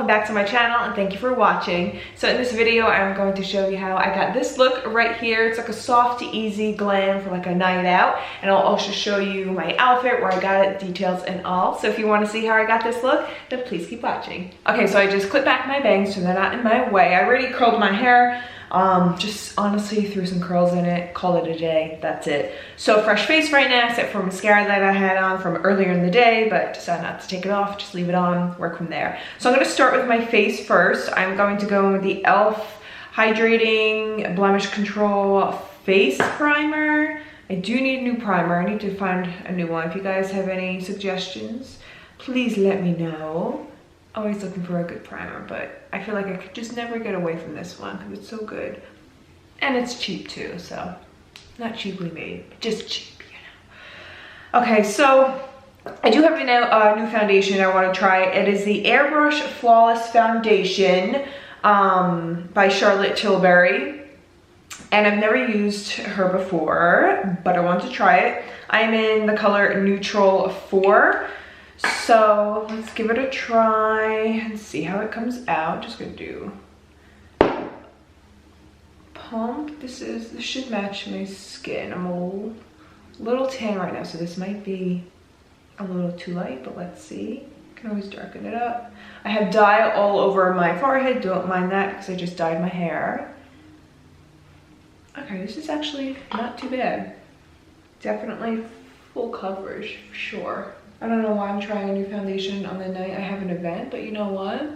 welcome back to my channel and thank you for watching. So in this video I'm going to show you how I got this look right here. It's like a soft, easy glam for like a night out, and I'll also show you my outfit, where I got it, details and all. So if you want to see how I got this look, then please keep watching. Okay, so I just clipped back my bangs so they're not in my way. I already curled my hair. Just honestly threw some curls in it, called it a day, that's it. So fresh face right now, except for mascara that I had on from earlier in the day, but decided not to take it off, just leave it on, work from there. So I'm gonna start with my face first. I'm going to go in with the e.l.f. Hydrating Blemish Control Face Primer. I do need a new primer, I need to find a new one. If you guys have any suggestions, please let me know. Always looking for a good primer, but I feel like I could just never get away from this one because it's so good. And it's cheap too, so not cheaply made, but just cheap, you know. Okay, so I do have a new foundation I want to try. It is the Airbrush Flawless Foundation by Charlotte Tilbury. And I've never used her before, but I want to try it. I'm in the color Neutral 4. So let's give it a try and see how it comes out. Just gonna do pump. This should match my skin. I'm a little tan right now, so this might be a little too light, but let's see. Can always darken it up. I have dye all over my forehead. Don't mind that because I just dyed my hair. Okay, this is actually not too bad. Definitely full coverage for sure. I don't know why I'm trying a new foundation on the night I have an event, but you know what?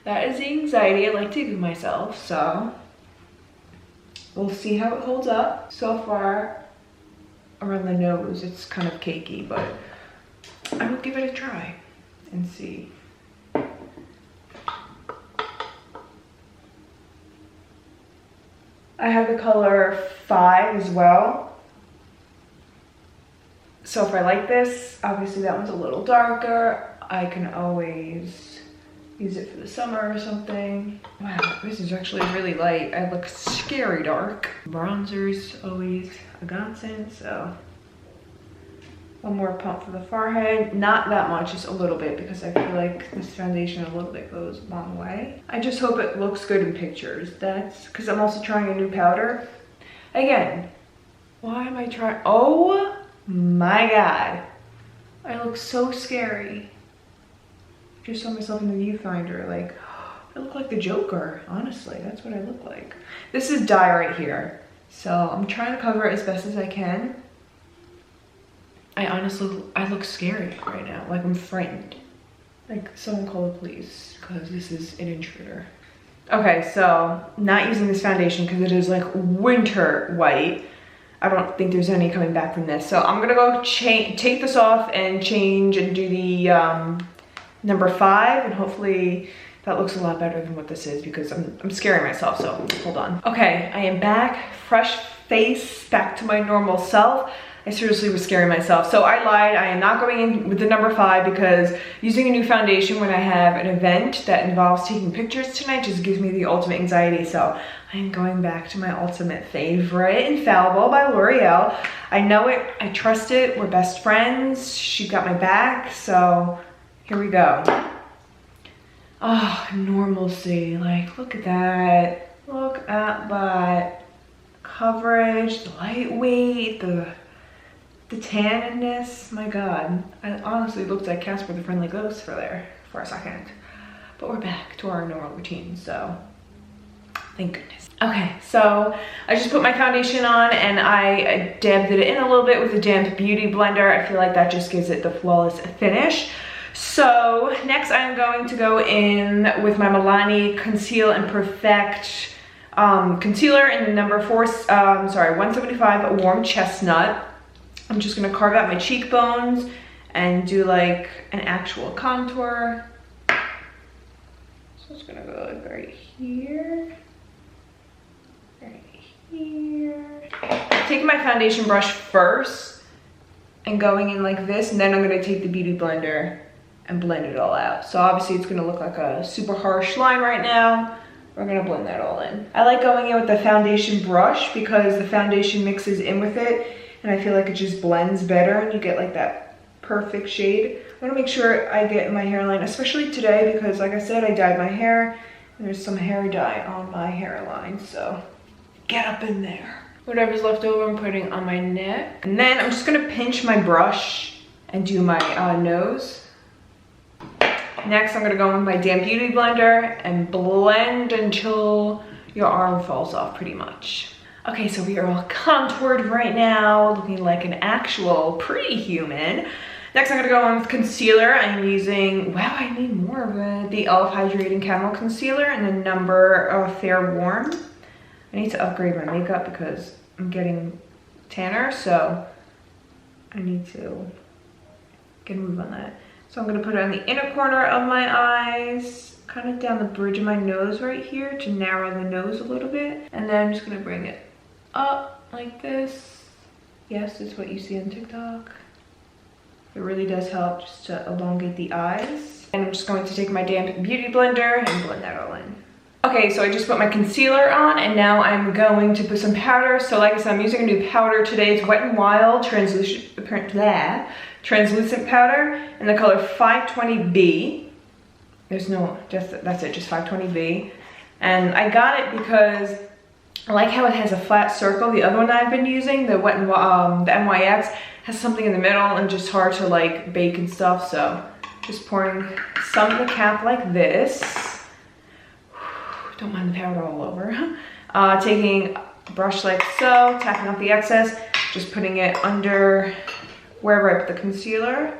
That is the anxiety I like to give myself, so we'll see how it holds up. So far, around the nose, it's kind of cakey, but I will give it a try and see. I have the color 5 as well. So if I like this, obviously that one's a little darker. I can always use it for the summer or something. Wow, this is actually really light. I look scary dark. Bronzer's always a godsend, so. One more pump for the forehead. Not that much, just a little bit, because I feel like this foundation a little bit goes a long way. I just hope it looks good in pictures. That's because I'm also trying a new powder. Again, why am I trying? Oh my god, I look so scary. Just saw myself in the viewfinder, like I look like the Joker. Honestly, that's what I look like. This is dye right here, so I'm trying to cover it as best as I can. I look scary right now, like I'm frightened. Like someone call the police because this is an intruder. Okay, so not using this foundation because it is like winter white. I don't think there's any coming back from this. So I'm gonna go take this off and change and do the number 5, and hopefully that looks a lot better than what this is because I'm scaring myself, so hold on. Okay, I am back, fresh face, back to my normal self. I seriously was scaring myself. So I lied, I am not going in with the number 5 because using a new foundation when I have an event that involves taking pictures tonight just gives me the ultimate anxiety. So I am going back to my ultimate favorite, Infallible by L'Oreal. I know it, I trust it, we're best friends. She got my back, so here we go. Oh, normalcy, like look at that. Look at that coverage, the lightweight, the tan in this, my god. I honestly looked like Casper the Friendly Ghost for a second. But we're back to our normal routine, so thank goodness. Okay, so I just put my foundation on and I dabbed it in a little bit with a damp beauty blender. I feel like that just gives it the flawless finish. So next I'm going to go in with my Milani Conceal and Perfect concealer in the number 175 Warm Chestnut. I'm just gonna carve out my cheekbones and do like an actual contour. So it's gonna go like right here, right here. Taking my foundation brush first and going in like this, and then I'm gonna take the beauty blender and blend it all out. So obviously it's gonna look like a super harsh line right now. We're gonna blend that all in. I like going in with the foundation brush because the foundation mixes in with it, and I feel like it just blends better and you get like that perfect shade. I want to make sure I get my hairline, especially today because like I said, I dyed my hair and there's some hair dye on my hairline, so get up in there. Whatever's left over I'm putting on my neck. And then I'm just gonna pinch my brush and do my nose. Next, I'm gonna go in with my damp beauty blender and blend until your arm falls off pretty much. Okay, so we are all contoured right now, looking like an actual pretty human. Next, I'm gonna go in with concealer. I'm using, wow, I need more of it. The e.l.f. Hydrating Camel Concealer in the number Fair Warm. I need to upgrade my makeup because I'm getting tanner, so I need to get a move on that. So I'm gonna put it on the inner corner of my eyes, kind of down the bridge of my nose right here to narrow the nose a little bit. And then I'm just gonna bring it up like this. Yes, it's what you see on TikTok. It really does help just to elongate the eyes. And I'm just going to take my damp beauty blender and blend that all in. Okay, so I just put my concealer on and now I'm going to put some powder. So like I said, I'm using a new powder today. It's Wet n Wild translucent powder in the color 520B. There's no, that's it, just 520B. And I got it because I like how it has a flat circle. The other one that I've been using, the the NYX, has something in the middle and just hard to like bake and stuff. So just pouring some of the cap like this. Don't mind the powder all over. Taking a brush like so, tapping off the excess, just putting it under wherever I put the concealer.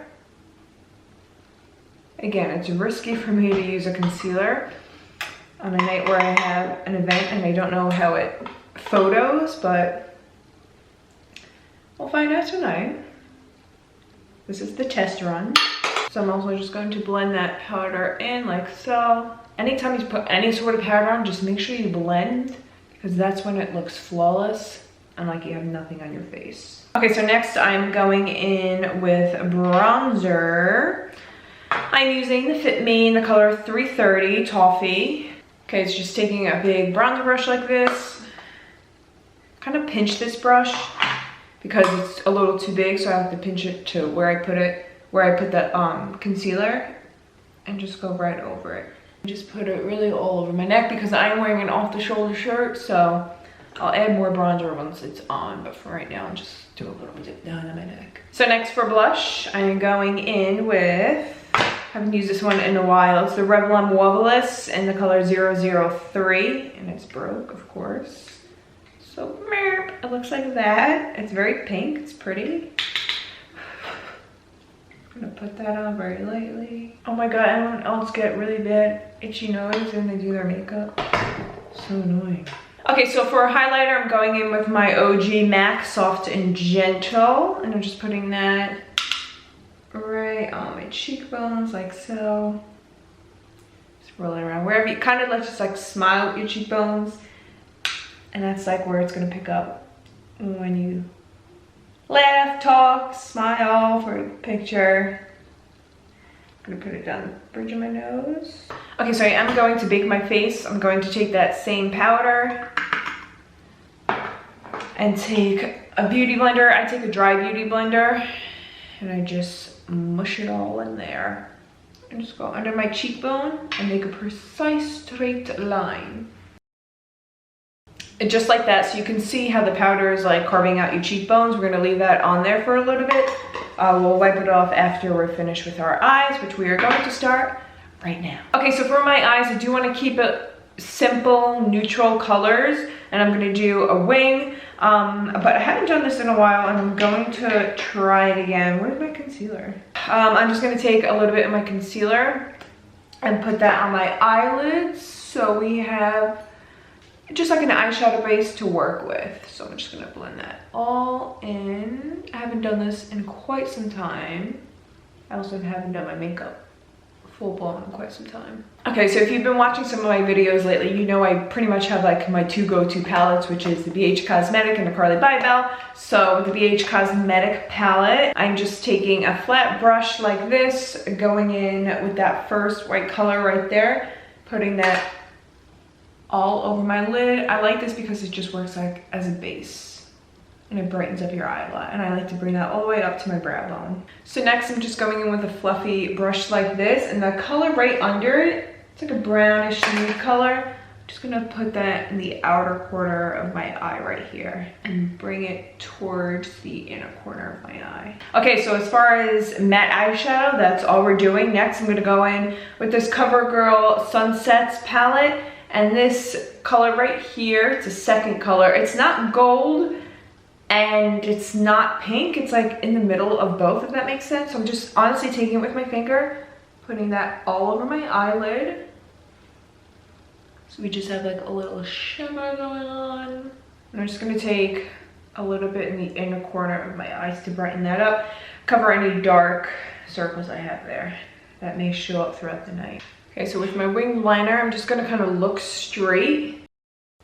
Again, it's risky for me to use a concealer on a night where I have an event and I don't know how it photos, but we'll find out tonight. This is the test run. So I'm also just going to blend that powder in like so. Anytime you put any sort of powder on, just make sure you blend because that's when it looks flawless and like you have nothing on your face. Okay, so next I'm going in with bronzer. I'm using the Fit Me in the color 330 Toffee. Okay, it's just taking a big bronzer brush like this. Kind of pinch this brush because it's a little too big, so I have to pinch it to where I put it, where I put the concealer, and just go right over it. Just put it really all over my neck because I'm wearing an off-the-shoulder shirt, so I'll add more bronzer once it's on, but for right now, I'll just do a little bit down on my neck. So next for blush, I'm going in with, I haven't used this one in a while. It's the Revlon Woveless in the color 003, and it's broke, of course. So it looks like that. It's very pink, it's pretty. I'm gonna put that on very lightly. Oh my god, everyone else get really bad itchy nose when they do their makeup. So annoying. Okay, so for a highlighter, I'm going in with my OG MAC Soft and Gentle, and I'm just putting that right on my cheekbones like so. Just rolling around wherever you kind of like just like smile with your cheekbones, and that's like where it's gonna pick up when you laugh, talk, smile for a picture. I'm gonna put it down the bridge of my nose. Okay, so I am going to bake my face. I'm going to take that same powder and take a beauty blender. I take a dry beauty blender and I just mush it all in there. And just go under my cheekbone and make a precise straight line. And just like that, so you can see how the powder is like carving out your cheekbones. We're gonna leave that on there for a little bit. We'll wipe it off after we're finished with our eyes, which we are going to start right now. Okay, so for my eyes, I do want to keep it simple, neutral colors, and I'm gonna do a wing. But I haven't done this in a while, and I'm going to try it again. Where's my concealer? I'm just gonna take a little bit of my concealer and put that on my eyelids, so we have just like an eyeshadow base to work with. So I'm just gonna blend that all in. I haven't done this in quite some time. I also haven't done my makeup full blown in quite some time. Okay, so if you've been watching some of my videos lately, you know I pretty much have like my two go-to palettes, which is the BH Cosmetic and the Carly Bybel. So with the BH Cosmetic palette, I'm just taking a flat brush like this, going in with that first white color right there, putting that all over my lid. I like this because it just works like as a base. and it brightens up your eye a lot. And I like to bring that all the way up to my brow bone. So next I'm just going in with a fluffy brush like this, and the color right under it, it's like a brownish nude color. I'm just gonna put that in the outer corner of my eye right here and bring it towards the inner corner of my eye. Okay, so as far as matte eyeshadow, that's all we're doing. Next, I'm gonna go in with this CoverGirl Sunsets palette, and this color right here, it's a second color. It's not gold, and it's not pink. It's like in the middle of both, if that makes sense. So I'm just honestly taking it with my finger, putting that all over my eyelid. So we just have like a little shimmer going on. And I'm just gonna take a little bit in the inner corner of my eyes to brighten that up. Cover any dark circles I have there that may show up throughout the night. Okay, so with my winged liner, I'm just gonna kind of look straight.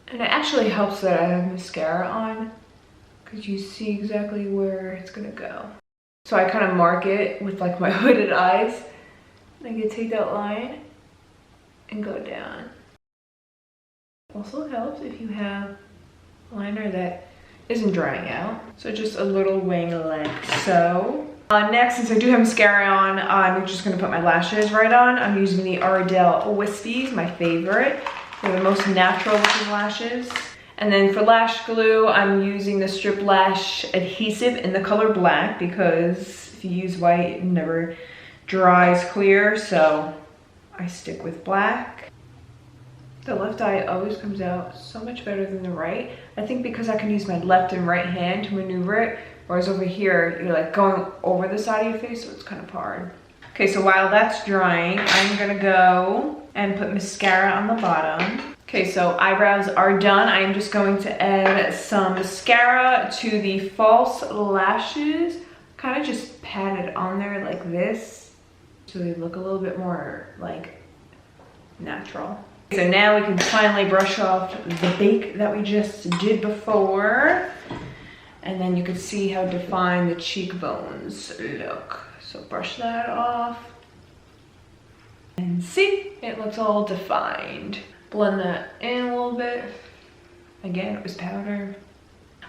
And it actually helps that I have mascara on, because you see exactly where it's gonna go. So I kind of mark it with like my hooded eyes. I can take that line and go down. Also helps if you have liner that isn't drying out. So just a little wing like so. Next, since I do have mascara on, I'm just gonna put my lashes right on. I'm using the Ardell Wispies, my favorite. They're the most natural looking lashes. And then for lash glue, I'm using the Strip Lash adhesive in the color black, because if you use white, it never dries clear, so I stick with black. The left eye always comes out so much better than the right. I think because I can use my left and right hand to maneuver it, whereas over here, you're like going over the side of your face, so it's kind of hard. Okay, so while that's drying, I'm gonna go and put mascara on the bottom. Okay, so eyebrows are done. I am just going to add some mascara to the false lashes. Kind of just pat it on there like this, so they look a little bit more like natural. So now we can finally brush off the bake that we just did before. And then you can see how defined the cheekbones look. So brush that off. And see, it looks all defined. Blend that in a little bit. Again, it was powder.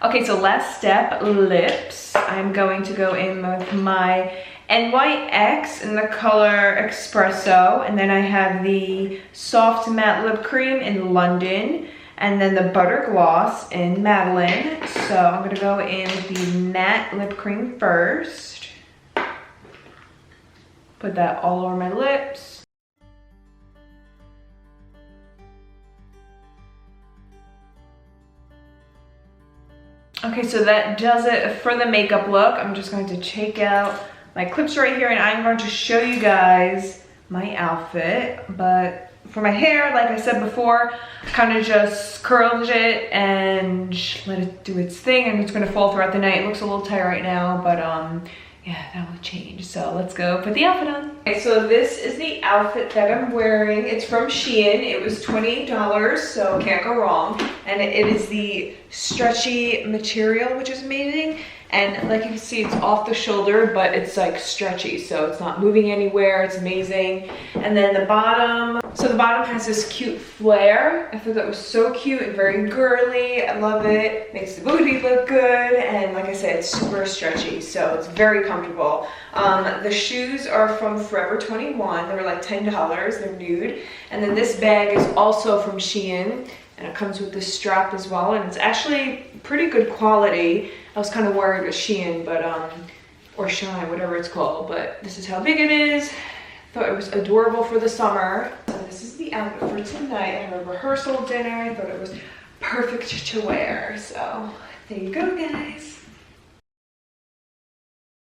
Okay, so last step, lips. I'm going to go in with my NYX in the color Espresso, and then I have the Soft Matte Lip Cream in London, and then the Butter Gloss in Madeline. So I'm gonna go in with the matte lip cream first. Put that all over my lips. Okay, so that does it for the makeup look. I'm just going to take out my clips right here, and I'm going to show you guys my outfit. But for my hair, like I said before, I kind of just curled it and let it do its thing, and it's going to fall throughout the night. It looks a little tight right now, but yeah, that will change. So let's go put the outfit on. Okay, so this is the outfit that I'm wearing. It's from Shein. It was $28, so can't go wrong. And it is the stretchy material, which is amazing. And like you can see, it's off the shoulder, but it's like stretchy, so it's not moving anywhere. It's amazing. And then the bottom, so the bottom has this cute flare. I thought that was so cute and very girly. I love it. Makes the booty look good. And like I said, it's super stretchy, so it's very comfortable. The shoes are from Forever 21. They were like $10. They're nude. And then this bag is also from Shein, and it comes with this strap as well, and it's actually pretty good quality. I was kind of worried with Shein, but or Shein, whatever it's called, but this is how big it is. Thought it was adorable for the summer. So this is the outfit for tonight. I have a rehearsal dinner. I thought it was perfect to wear, so there you go, guys.